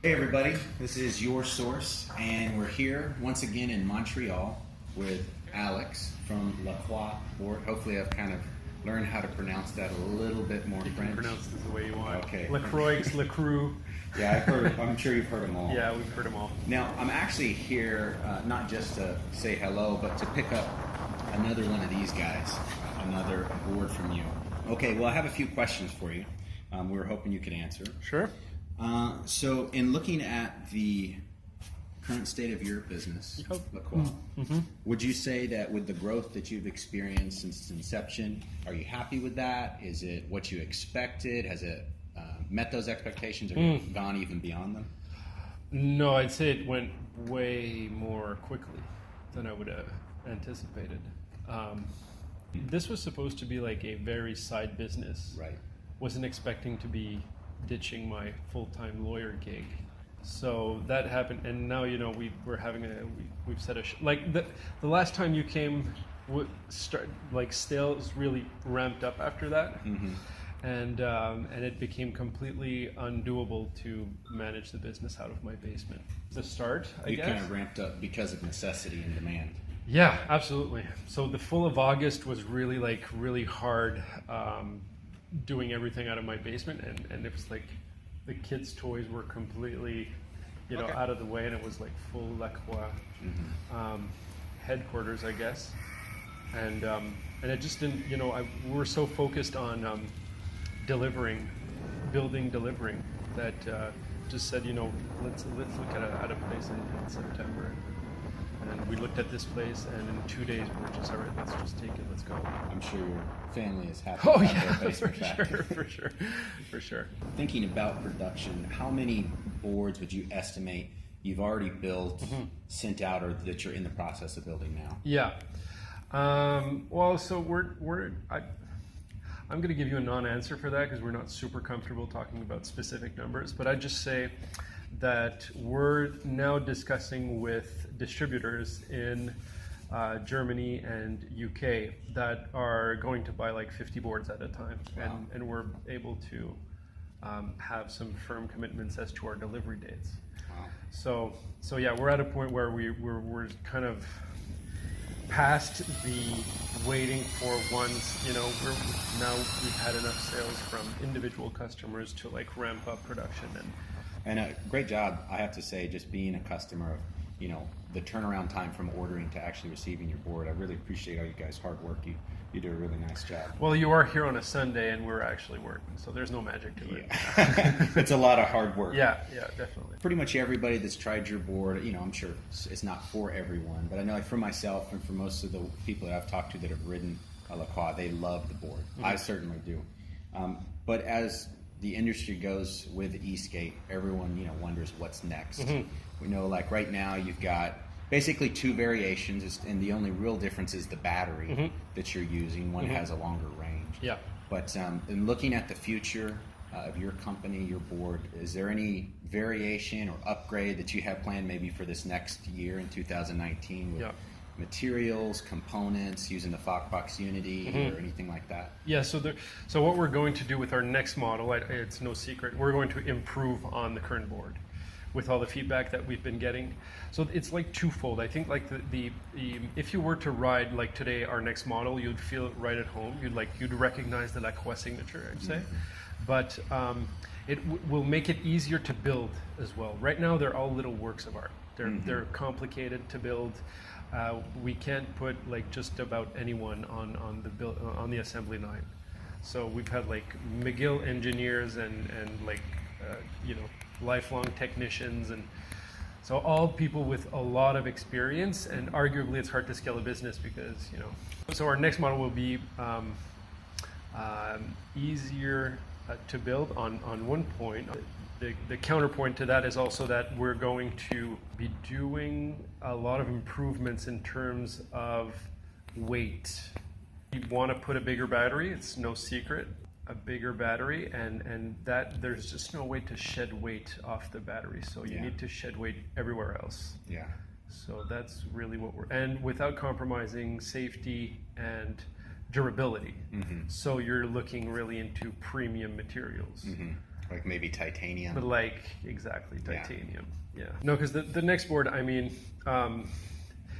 Hey everybody, this is Your Source, and we're here once again in Montreal with Alex from Lacroix Board. Hopefully I've kind of learned how to pronounce that a little bit more French. You pronounce it the way you want. Okay. Lacroix, Lacroix. Yeah, I'm sure you've heard them all. Yeah, we've heard them all. Now, I'm actually here not just to say hello, but to pick up another one of these guys, another board from you. Okay, well I have a few questions for you. We were hoping you could answer. Sure. So in looking at the current state of your business, Lacroix, would you say that with the growth that you've experienced since inception, are you happy with that? Is it what you expected? Has it met those expectations or gone even beyond them? No, I'd say it went way more quickly than I would have anticipated. This was supposed to be like a very side business. Right. Wasn't expecting to be ditching my full-time lawyer gig, so that happened. And now we're having we've set a like the last time you came, sales really ramped up after that, and it became completely undoable to manage the business out of my basement. The start, I guess. Kind of ramped up because of necessity and demand. Yeah, absolutely. So the full of August was really hard. Doing everything out of my basement, and it was like the kids' toys were completely out of the way, and it was like full Lacroix headquarters, I guess, and it just didn't, we were so focused on delivering that just said, let's look at a place in September. And we looked at this place, and in 2 days we were just, all right, let's just take it, let's go. I'm sure your family is happy Oh about yeah, their basement factory. for sure. Thinking about production, how many boards would you estimate you've already built, sent out, or that you're in the process of building now? Yeah. Well, so I'm going to give you a non-answer for that because we're not super comfortable talking about specific numbers, but I'd just say that we're now discussing with distributors in Germany and UK that are going to buy like 50 boards at a time. Wow. And we're able to have some firm commitments as to our delivery dates. Wow. So yeah, we're at a point where we're kind of past the waiting for ones, we've had enough sales from individual customers to like ramp up production. And a great job, I have to say, just being a customer of, the turnaround time from ordering to actually receiving your board. I really appreciate all you guys' hard work. You do a really nice job. Well, you are here on a Sunday, and we're actually working, so there's no magic to it. Yeah. It's a lot of hard work. Yeah, definitely. Pretty much everybody that's tried your board, I'm sure it's not for everyone, but I know, like, for myself and for most of the people that I've talked to that have ridden a Lacroix, they love the board. I certainly do. But as the industry goes with e-skate, everyone wonders what's next. We know, like, right now you've got basically two variations, and the only real difference is the battery that you're using. One has a longer range. Yeah. But in looking at the future of your company, your board, is there any variation or upgrade that you have planned maybe for this next year in 2019 with materials, components, using the Foxbox Unity or anything like that? Yeah, so what we're going to do with our next model, it's no secret, we're going to improve on the current board with all the feedback that we've been getting. So it's like twofold. I think like the if you were to ride like today our next model, you'd feel it right at home. You'd recognize the Lacroix signature, I'd say. But it will make it easier to build as well. Right now they're all little works of art. They're complicated to build. We can't put like just about anyone on the assembly line. So we've had like McGill engineers and like lifelong technicians, and so all people with a lot of experience, and arguably it's hard to scale a business because so our next model will be easier to build on one point. The counterpoint to that is also that we're going to be doing a lot of improvements in terms of weight. You want to put a bigger battery, it's no secret. A bigger battery, and that there's just no way to shed weight off the battery, so you need to shed weight everywhere else. Yeah. So that's really what and without compromising safety and durability. So you're looking really into premium materials. Like maybe titanium. But like, exactly, titanium. Yeah. No, because the next board, I mean,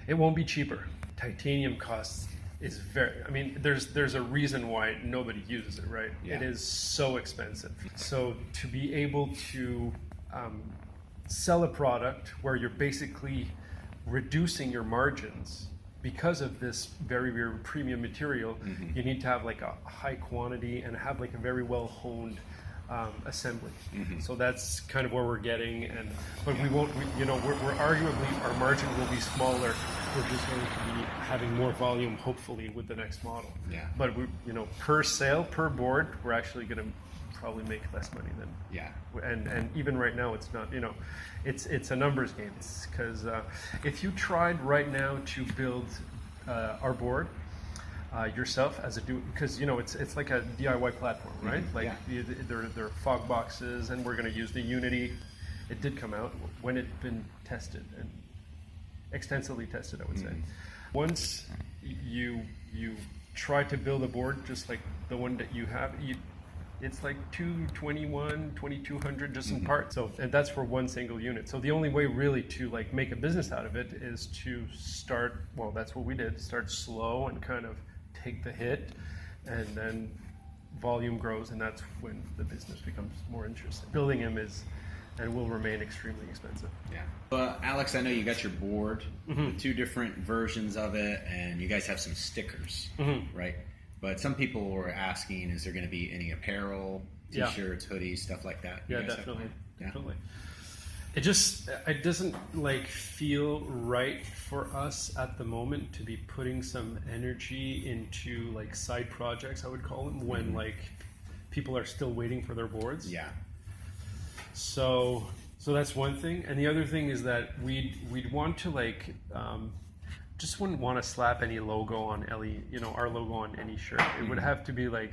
it won't be cheaper. Titanium costs is there's a reason why nobody uses it, right? Yeah. It is so expensive. So to be able to sell a product where you're basically reducing your margins because of this very, very premium material, you need to have like a high quantity and have like a very well honed assembly. So that's kind of where we're getting, but we won't. We're arguably our margin will be smaller. We're just going to be having more volume, hopefully, with the next model. Yeah. But per sale, per board, we're actually going to probably make less money than. Yeah. And even right now, it's not. It's a numbers game. Because if you tried right now to build our board. Yourself as a because it's like a DIY platform, right? Like there are fog boxes, and we're going to use the Unity. It did come out when it'd been tested and extensively tested, I would say. Once you try to build a board just like the one that you have, it's like 2,200 just in parts. So, and that's for one single unit. So the only way really to like make a business out of it is to start. Well, that's what we did. Start slow and kind of take the hit, and then volume grows, and that's when the business becomes more interesting. Building them is and will remain extremely expensive. Yeah. Well, Alex, I know you got your board, two different versions of it, and you guys have some stickers, right? But some people were asking, is there going to be any apparel, t-shirts, hoodies, stuff like that? Yeah, definitely. Definitely. It doesn't like feel right for us at the moment to be putting some energy into like side projects, I would call them, when like people are still waiting for their boards. Yeah. So that's one thing, and the other thing is that we'd want to like just wouldn't want to slap any logo on our logo on any shirt. It would have to be like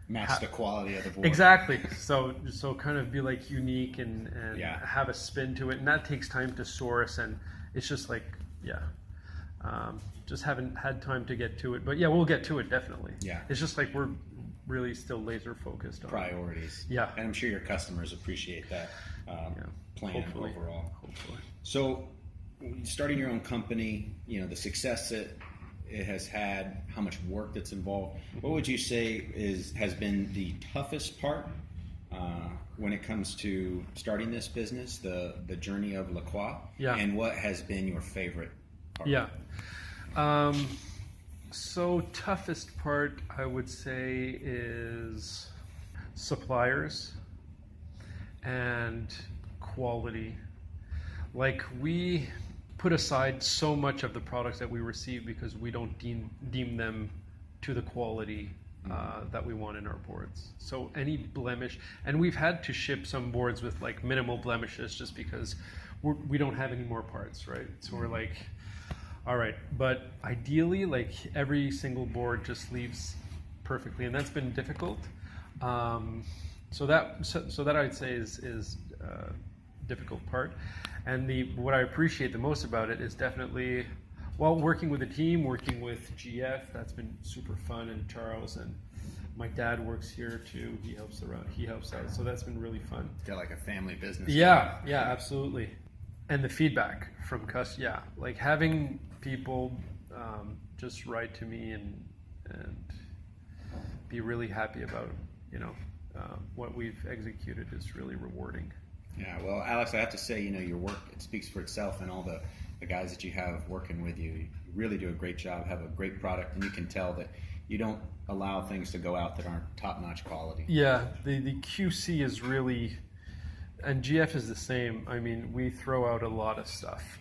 match the quality of the board. Exactly. So kind of be like unique and have a spin to it, and that takes time to source, and it's just like just haven't had time to get to it. But yeah, we'll get to it definitely. Yeah. It's just like we're really still laser focused on priorities. Yeah. And I'm sure your customers appreciate that plan overall. Hopefully. So starting your own company, the success that it has had, how much work that's involved. What would you say has been the toughest part when it comes to starting this business, the journey of Lacroix? Yeah. And what has been your favorite part? Yeah. So toughest part, I would say, is suppliers and quality. Like, we put aside so much of the products that we receive because we don't deem them to the quality that we want in our boards. So any blemish, and we've had to ship some boards with like minimal blemishes just because we don't have any more parts, right? So we're like, all right, but ideally, like every single board just leaves perfectly, and that's been difficult. So that I'd say is difficult part. And what I appreciate the most about it is definitely, working with a team, working with GF, that's been super fun, and Charles, and my dad works here too. He helps out, so that's been really fun. Got like a family business. Yeah, absolutely. And the feedback from customers, like having people just write to me and be really happy about what we've executed is really rewarding. Yeah, well, Alex, I have to say, your work, it speaks for itself, and all the guys that you have working with you. You really do a great job, have a great product, and you can tell that you don't allow things to go out that aren't top-notch quality. Yeah, the QC is really, and GF is the same. I mean, we throw out a lot of stuff.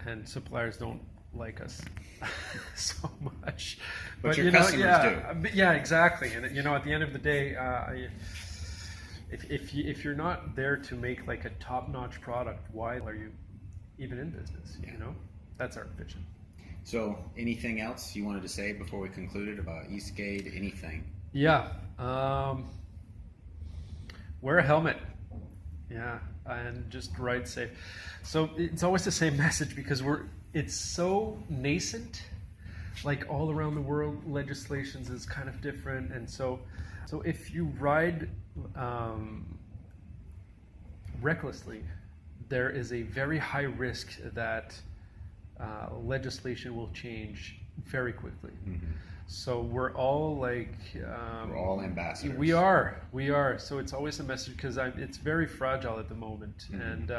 And suppliers don't like us so much. But your customers do. Yeah, exactly. And at the end of the day, if you're not there to make like a top-notch product, why are you even in business? That's our vision. So anything else you wanted to say before we concluded about eskate? Anything? Yeah. Wear a helmet. Yeah, and just ride safe. So it's always the same message because it's so nascent like all around the world, legislations is kind of different, and so if you ride recklessly, there is a very high risk that legislation will change very quickly. Mm-hmm. So we're all like we're all ambassadors. We are. So it's always a message because it's very fragile at the moment, mm-hmm.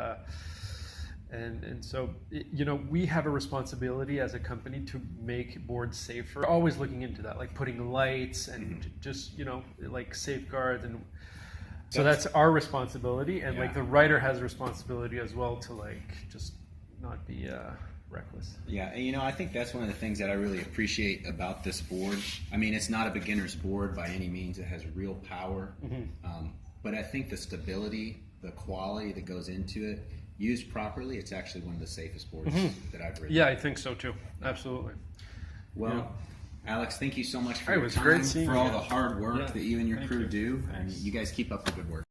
and so we have a responsibility as a company to make boards safer. We're always looking into that, like putting lights and mm-hmm. just like safeguards, and so that's our responsibility. And like the rider has a responsibility as well to like just not be reckless. Yeah, and I think that's one of the things that I really appreciate about this board. I mean, it's not a beginner's board by any means. It has real power, mm-hmm. But I think the stability, the quality that goes into it, used properly, it's actually one of the safest boards mm-hmm. that I've ridden. Yeah, I think so too. Absolutely. Well, Alex, thank you so much for your time, for all the hard work that you and your crew do, and you guys keep up the good work.